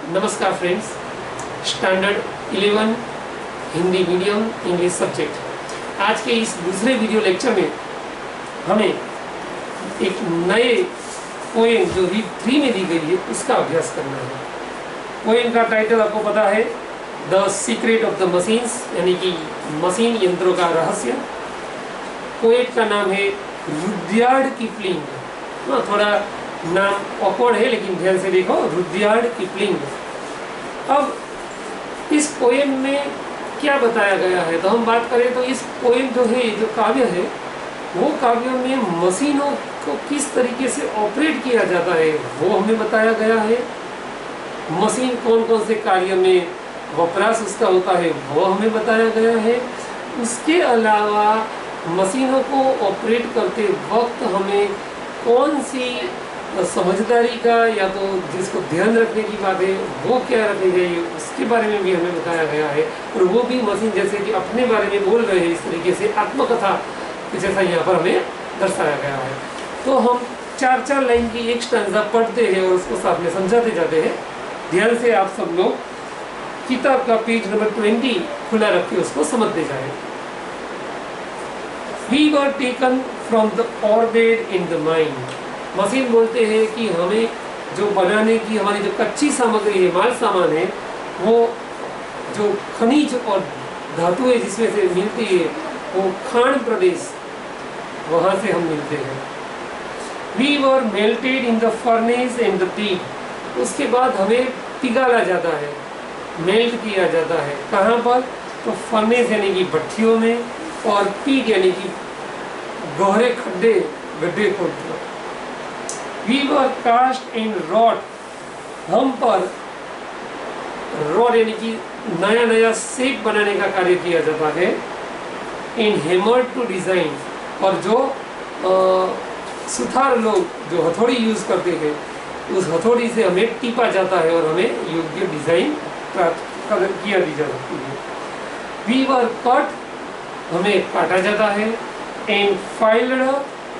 नमस्कार friends, standard 11 Hindi medium English subject. आज के इस दूसरे वीडियो लेक्चर में हमें एक नए पोएम जो रीड 3 में दी गई है उसका अभ्यास करना है। पोएम का टाइटल आपको पता है, the secret of the machines, यानी कि मशीन यंत्रों का रहस्य। पोएट का नाम है रुडयार्ड किपलिंग। हाँ, थोड़ा नाम ऑकवर्ड है लेकिन ध्यान से देखो, रुडयार्ड किपलिंग। अब इस पोएम में क्या बताया गया है, तो हम बात करें तो इस पोएम जो है, जो काव्य है, वो काव्य में मशीनों को किस तरीके से ऑपरेट किया जाता है वो हमें बताया गया है। मशीन कौन कौन से कार्य में वपराश उसका होता है वो हमें बताया गया है। उसके अलावा मशीनों को ऑपरेट करते वक्त हमें कौन सी समझदारी का या तो जिसको ध्यान रखने की बात है वो क्या रखनी चाहिए उसके बारे में भी हमें बताया गया है। और वो भी मशीन जैसे कि अपने बारे में बोल रहे हैं, इस तरीके से आत्मकथा जैसा यहाँ पर हमें दर्शाया गया है। तो हम 4-4 लाइन की एक स्टैंजा पढ़ते हैं और उसको साथ में समझाते जाते हैं। ध्यान से आप सब लोग किताब का पेज नंबर 20 खुला रख के उसको समझते जाए। We were taken from the orbit in the mind। Machine बोलते हैं कि हमें जो बनाने की हमारी जो कच्ची सामग्री है, माल सामान है, वो जो खनिज और धातुएं जिसमें से मिलती है वो खान प्रदेश, वहाँ से हम मिलते हैं। We were melted in the furnace and the pit। उसके बाद हमें पिघाला जाता है, मेल्ट किया जाता है। कहाँ पर? तो फर्नेस यानी कि भट्टियों में, और पीट यानी कि गहरे गड्ढे खोदना। We were cast in rod। हम पर रॉड यानी कि नया नया शेप बनाने का कार्य किया जाता है। इन हैमर टू डिजाइन, और जो सुथार लोग जो हथौड़ी यूज करते हैं उस हथौड़ी से हमें टीपा जाता है और हमें योग्य डिजाइन प्राप्त किया दी जा सकती है। We were cut, हमें काटा जाता है। एंड फाइल्ड,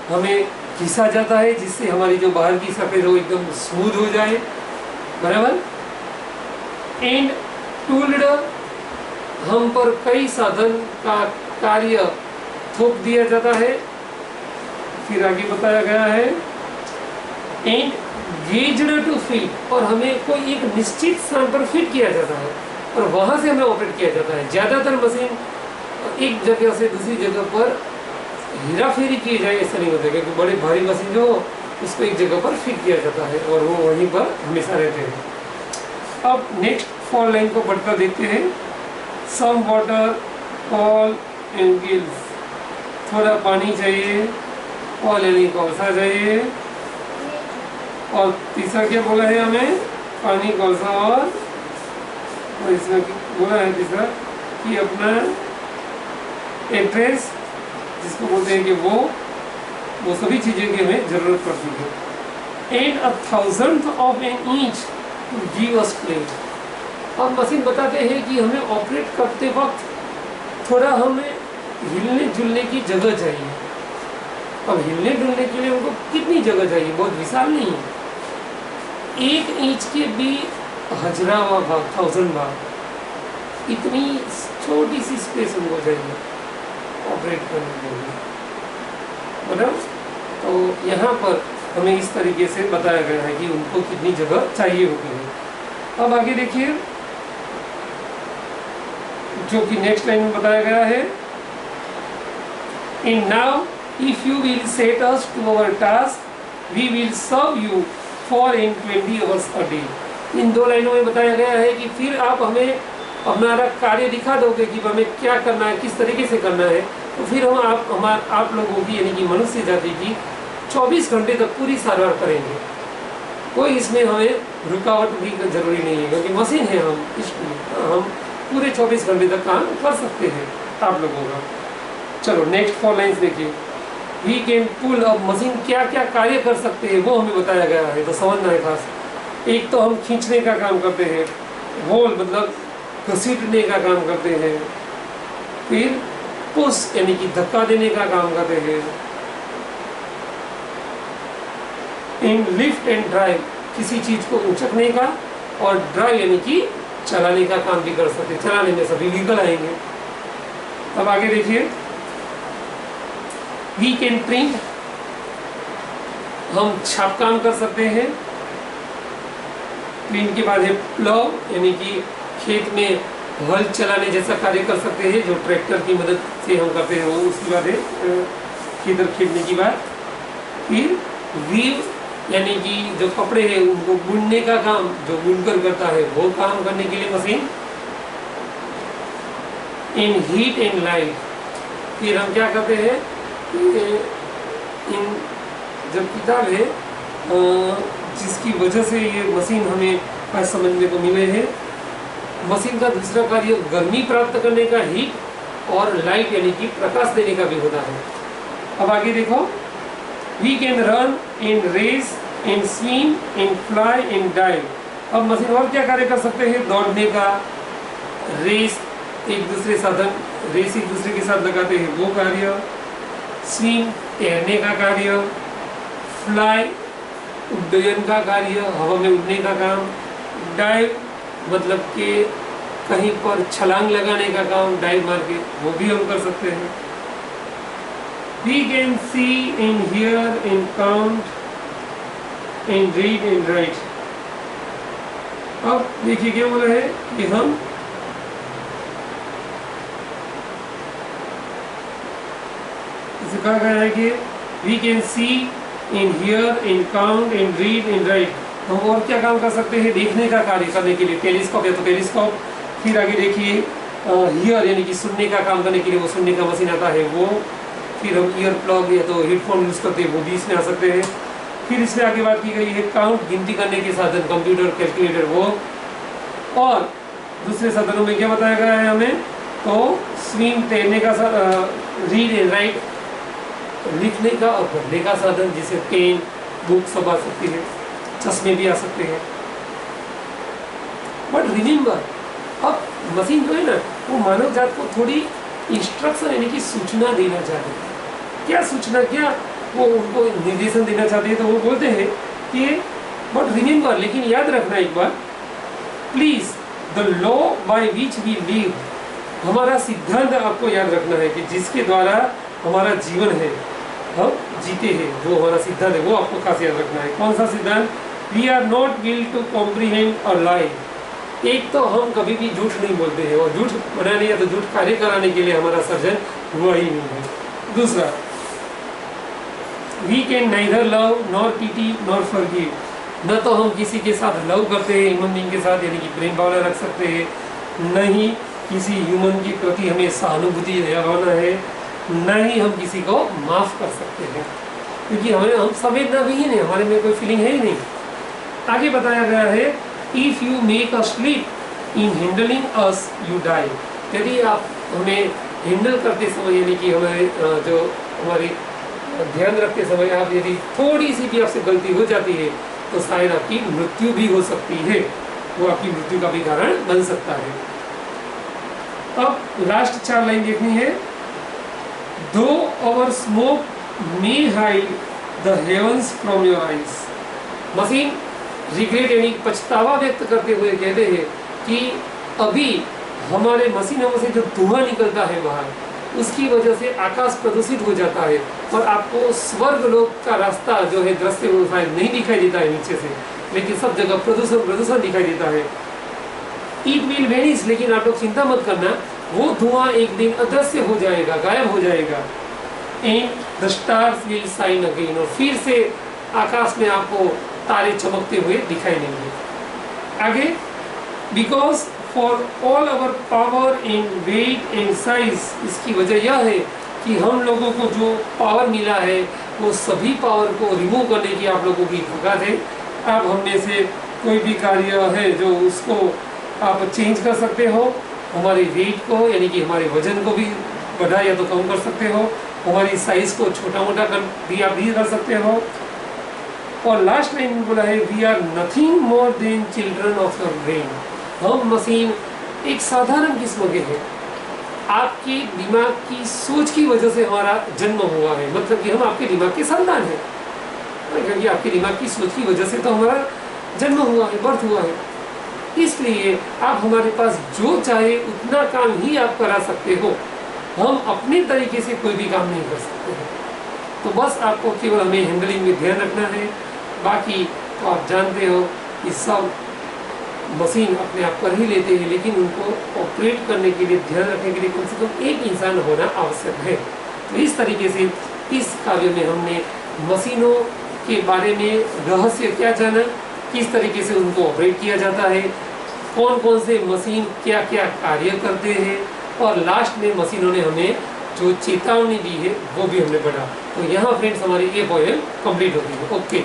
हमें घिसा जाता है जिससे हमारी जो बाहर की सफेद हो एकदम स्मूथ हो जाए, बराबर। एंड टूल्ड, हम पर कई साधन का कार्य थोप दिया जाता है। फिर आगे बताया गया है एंड गेज्ड टू फिट, और हमें कोई एक निश्चित स्थान पर फिट किया जाता है और वहां से हमें ऑपरेट किया जाता है। ज्यादातर मशीन एक जगह से दूसरी जगह पर हेरा फेरी की जाए ऐसा नहीं होता, क्योंकि बड़े भारी मशीन जो उसको एक जगह पर फिट किया जाता है और वो वहीं पर हमेशा रहते हैं। अब नेक्स्ट 4 लाइन को बढ़ता देखते हैं। Some water, all and gills, थोड़ा पानी चाहिए, ऑल यानी कौसा चाहिए, और तीसरा क्या बोला है हमें, पानी कौसा, और इसमें बोला है तीसरा कि अपना एड्रेस जिसको बोलते हैं कि वो सभी चीज़ें की हमें जरूरत पड़ती है। And 1,000th of an inch to give us play। अब मशीन बताते हैं कि हमें ऑपरेट करते वक्त थोड़ा हमें हिलने जुलने की जगह चाहिए। अब हिलने जुलने के लिए उनको कितनी जगह चाहिए, बहुत विशाल नहीं है, 1 इंच के भी 1000वां भाग, 1000 भाग, इतनी छोटी सी स्पेस उनको चाहिए ऑपरेट करने के लिए, मतलब। तो यहाँ पर हमें इस तरीके से बताया गया है कि उनको कितनी जगह चाहिए होती है। अब आगे देखिए जो कि नेक्स्ट लाइन में बताया गया है। And now if you will set us to our task we will serve you four and 20 hours a day। इन 2 लाइनों में बताया गया है कि फिर आप हमें हमारा कार्य दिखा दोगे कि हमें क्या करना है, किस तरीके से करना है, तो फिर हम आप लोगों की यानी कि मनुष्य जाति की 24 घंटे तक पूरी सारवार करेंगे। कोई इसमें हमें रुकावट भी जरूरी नहीं है, क्योंकि मशीन है हम, इसलिए हम पूरे 24 घंटे तक काम कर सकते हैं आप लोगों का। चलो नेक्स्ट 4 लाइन्स देखिए। वी कैन पुल, अब मशीन क्या क्या कार्य कर सकते हैं वो हमें बताया गया है, तो समझना है खास। एक तो हम खींचने का काम करते हैं, होल मतलब घसीटने का काम करते हैं, फिर पुश यानी कि धक्का देने का काम करते हैं, इन लिफ्ट एंड ड्राइव किसी चीज को उचकने का, और ड्राइव यानी कि चलाने का काम भी कर सकते हैं, चलाने में सभी व्हीकल आएंगे। अब आगे देखिए, वी कैन प्रिंट, हम छाप काम कर सकते हैं। प्रिंट के बाद है प्लाव, यानी कि खेत में हल चलाने जैसा कार्य कर सकते हैं, जो ट्रैक्टर की मदद से हम करते हैं वो। उसके बाद है खेतर खेतने की बात। फिर वीव, यानी कि जो कपड़े हैं उनको बुनने का काम जो बुनकर करता है वो काम करने के लिए machine. In heat and light, फिर हम क्या करते हैं इन जब किताब है जिसकी वजह से ये मशीन हमें आज समझने को मिले हैं। मशीन का दूसरा कार्य गर्मी प्राप्त करने का हीट और लाइट यानी कि प्रकाश देने का भी होता है। अब आगे देखो, we can run and race and swim and fly and dive. अब मशीन और क्या कार्य कर सकते हैं? दौड़ने का, रेस एक दूसरे साधन रेस एक दूसरे के साथ लगाते हैं वो कार्य, स्विम तैरने का कार्य, फ्लाई उड्डयन का कार्य हवा में उड़ने का काम, डाइव मतलब कि कहीं पर छलांग लगाने का काम, डाइव मार के वो भी हम कर सकते हैं। We can see and hear and count and read and write। अब देखिए क्या बोला है कि हम इसे कहा गया है कि we can see and hear and count and read and write। हम और क्या काम कर सकते हैं? देखने का कार्य करने के लिए टेलीस्कोप है तो टेलीस्कोप। फिर आगे देखिए हियर यानी कि सुनने का काम करने के लिए वो सुनने का मशीन आता है वो। फिर हम ईयर प्लग या तो हेडफोन यूज़ करते हैं वो भी इसमें आ सकते हैं। फिर इसमें आगे बात की गई है काउंट गिनती करने के साधन, कंप्यूटर कैलकुलेटर वो। और दूसरे साधनों में क्या बताया गया है हमें? तो स्विम तैरने का, रीड एंड राइट लिखने का और पढ़ने का साधन, जिसे पेन बुक सब आ सकती है, चश्मे भी आ सकते हैं। बट रिमेंबर, अब मशीन जो है ना वो मानव जात को थोड़ी इंस्ट्रक्शन यानी कि सूचना देना चाहते हैं। क्या सूचना, क्या वो उनको निर्देशन देना चाहते हैं? तो वो बोलते हैं कि बट रिमेंबर, लेकिन याद रखना एक बार, please the law by which we live, हमारा सिद्धांत आपको याद रखना है कि जिसके द्वारा हमारा जीवन है, हम जीते हैं, जो हमारा सिद्धांत है वो आपको खास याद रखना है। कौन सा सिद्धांत? वी आर नॉट विल टू कॉम्प्रीहेंड और लाई। एक तो हम कभी भी झूठ नहीं बोलते हैं और झूठ बनाने या तो झूठ कार्य कराने के लिए हमारा सर्जन हुआ ही नहीं है। दूसरा, we can neither love nor pity nor forgive, न तो हम किसी के साथ लव करते हैं ह्यूमन बीइंग के साथ यानी कि प्रेम भावना रख सकते हैं, न ही किसी ह्यूमन के प्रति हमें सहानुभूति भावना है, न ही हम किसी को माफ कर सकते हैं, क्योंकि हम संवेदनाहीन है, हमारे में कोई फीलिंग है ही नहीं। आगे बताया गया है if you make a slip in handling us you die, यदि आप हमें हैंडल करते समय यानी कि हमारे जो हमारी ध्यान रखते समय आप यदि थोड़ी सी भी आपसे गलती हो जाती है तो शायद आपकी मृत्यु भी हो सकती है, वो आपकी मृत्यु का भी कारण बन सकता है। अब लास्ट 4 लाइन देखनी है। Though our smoke may hide the heavens from your eyes, machine regret यानी पछतावा व्यक्त करते हुए कहते हैं कि अभी हमारे मशीनों से जो धुआं निकलता है बाहर, उसकी वजह से आकाश प्रदूषित हो जाता है और आपको स्वर्ग लोक का रास्ता जो है दृश्य वो शायद नहीं दिखाई देता है नीचे से, लेकिन सब जगह प्रदूषण दिखाई देता है। इट विल वेनिश, लेकिन आप लोग चिंता मत करना, वो धुआं एक दिन अदृश्य हो जाएगा, गायब हो जाएगा। And the stars will shine again, और फिर से आकाश में आपको तारे चमकते हुए दिखाई देंगे। आगे, because for all our power and weight and size, इसकी वजह यह है कि हम लोगों को जो पावर मिला है वो सभी पावर को रिमूव करने की आप लोगों की ताकत है। आप हम में से कोई भी कार्य है जो उसको आप चेंज कर सकते हो, हमारे वेट को यानी कि हमारे वजन को भी बढ़ा या तो कम कर सकते हो, हमारी साइज को छोटा मोटा भी आप भी कर सकते हो। और लास्ट लाइन में बोला है we are nothing more than children of your brain, हम मशीन एक साधारण किस्म के हैं, आपके दिमाग की सोच की वजह से हमारा जन्म हुआ है, मतलब कि हम आपके दिमाग के संतान हैं, क्योंकि आपके दिमाग की सोच की वजह से तो हमारा जन्म हुआ है, बर्थ हुआ है। इसलिए आप हमारे पास जो चाहे उतना काम ही आप करा सकते हो, हम अपने तरीके से कोई भी काम नहीं कर सकते हैं। तो बस आपको केवल हमें हैंडलिंग में ध्यान रखना है, बाकी तो आप जानते हो कि सब मशीन अपने आप कर ही लेते हैं, लेकिन उनको ऑपरेट करने के लिए, ध्यान रखने के लिए कम से कम एक इंसान होना आवश्यक है। तो इस तरीके से इस काव्य में हमने मशीनों के बारे में रहस्य क्या जाना, किस तरीके से उनको ऑपरेट किया जाता है, कौन कौन से मशीन क्या क्या कार्य करते हैं, और लास्ट में मशीनों ने हमें जो चेतावनी दी है वो भी हमने पढ़ा। तो यहाँ फ्रेंड्स हमारी ये पोएम कंप्लीट होती है। ओके।